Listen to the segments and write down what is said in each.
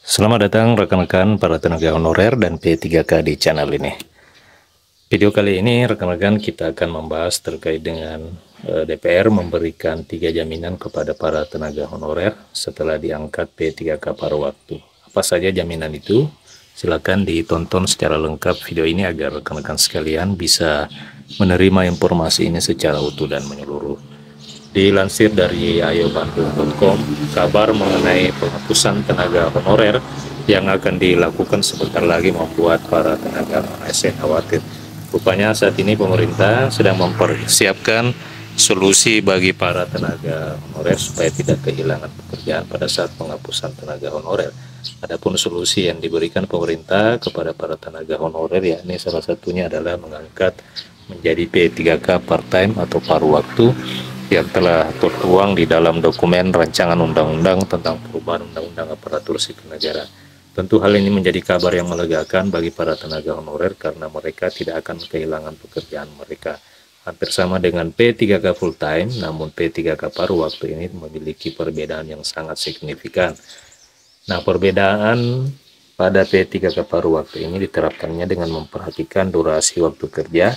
Selamat datang rekan-rekan para tenaga honorer dan P3K di channel ini. Video kali ini rekan-rekan kita akan membahas terkait dengan DPR memberikan 3 jaminan kepada para tenaga honorer setelah diangkat P3K paruh waktu. Apa saja jaminan itu? Silakan ditonton secara lengkap video ini agar rekan-rekan sekalian bisa menerima informasi ini secara utuh dan menyeluruh. Dilansir dari ayobandung.com, kabar mengenai penghapusan tenaga honorer yang akan dilakukan sebentar lagi membuat para tenaga ASN khawatir. Rupanya saat ini pemerintah sedang mempersiapkan solusi bagi para tenaga honorer supaya tidak kehilangan pekerjaan pada saat penghapusan tenaga honorer. Adapun solusi yang diberikan pemerintah kepada para tenaga honorer, yakni salah satunya adalah mengangkat menjadi P3K part-time atau paruh waktu yang telah tertuang di dalam dokumen rancangan undang-undang tentang perubahan undang-undang aparatur sipil negara. Tentu hal ini menjadi kabar yang melegakan bagi para tenaga honorer karena mereka tidak akan kehilangan pekerjaan mereka. Hampir sama dengan P3K full time, namun P3K paruh waktu ini memiliki perbedaan yang sangat signifikan. Nah, perbedaan pada P3K paruh waktu ini diterapkannya dengan memperhatikan durasi waktu kerja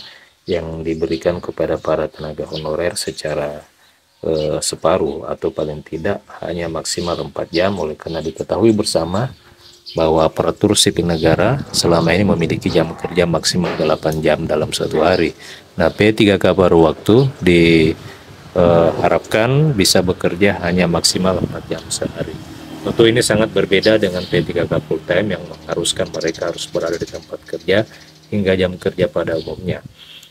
yang diberikan kepada para tenaga honorer secara separuh atau paling tidak hanya maksimal 4 jam, oleh karena diketahui bersama bahwa aparatur sipil negara selama ini memiliki jam kerja maksimal 8 jam dalam satu hari. Nah, P3K paruh waktu diharapkan bisa bekerja hanya maksimal 4 jam sehari. Tentu ini sangat berbeda dengan P3K full time yang mengharuskan mereka harus berada di tempat kerja hingga jam kerja pada umumnya.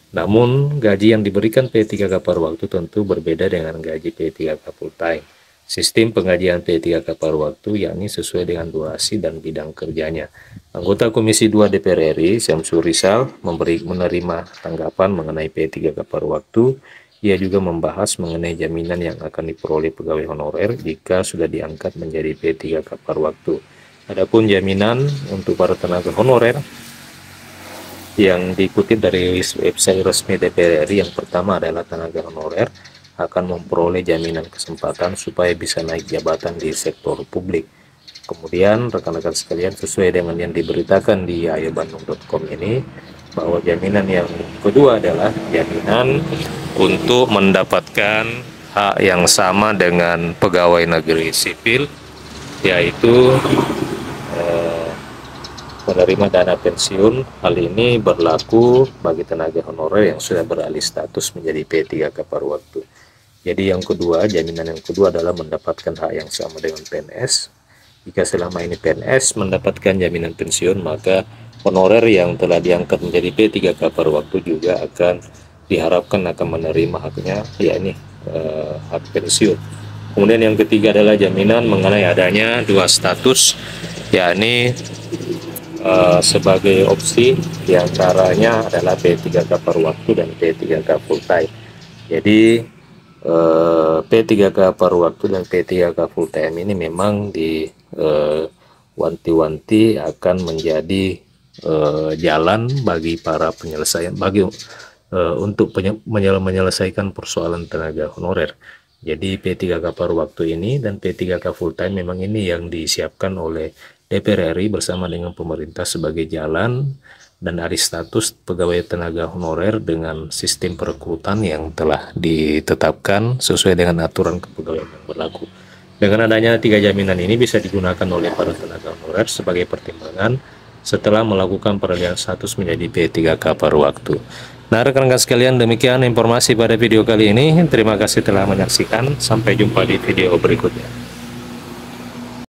Namun, gaji yang diberikan P3K paruh waktu tentu berbeda dengan gaji P3K full time. Sistem penggajian P3K paruh waktu yakni sesuai dengan durasi dan bidang kerjanya. Anggota Komisi 2 DPR RI, Syamsul Rizal, menerima tanggapan mengenai P3K paruh waktu. Ia juga membahas mengenai jaminan yang akan diperoleh pegawai honorer jika sudah diangkat menjadi P3K paruh waktu. Adapun jaminan untuk para tenaga honorer yang dikutip dari website resmi DPR RI, yang pertama adalah tenaga honorer akan memperoleh jaminan kesempatan supaya bisa naik jabatan di sektor publik. Kemudian rekan-rekan sekalian, sesuai dengan yang diberitakan di ayobandung.com ini, bahwa jaminan yang kedua adalah jaminan untuk mendapatkan hak yang sama dengan pegawai negeri sipil, yaitu menerima dana pensiun. Hal ini berlaku bagi tenaga honorer yang sudah beralih status menjadi P3K paruh waktu. Jadi yang kedua, jaminan yang kedua adalah mendapatkan hak yang sama dengan PNS. Jika selama ini PNS mendapatkan jaminan pensiun, maka honorer yang telah diangkat menjadi P3K paruh waktu juga akan diharapkan akan menerima haknya, yakni hak pensiun. Kemudian yang ketiga adalah jaminan mengenai adanya dua status, yakni sebagai opsi diantaranya adalah P3K paruh waktu dan P3K full time. Jadi P3K paruh waktu dan P3K full time ini memang wanti-wanti akan menjadi jalan bagi para penyelesaian untuk menyelesaikan persoalan tenaga honorer. Jadi P3K paruh waktu ini dan P3K full time memang ini yang disiapkan oleh DPR RI bersama dengan pemerintah sebagai jalan dan alih status pegawai tenaga honorer dengan sistem perekrutan yang telah ditetapkan sesuai dengan aturan kepegawaian yang berlaku. Dengan adanya 3 jaminan ini bisa digunakan oleh para tenaga honorer sebagai pertimbangan setelah melakukan peralihan status menjadi P3K paruh waktu. Nah, rekan-rekan sekalian, demikian informasi pada video kali ini. Terima kasih telah menyaksikan. Sampai jumpa di video berikutnya.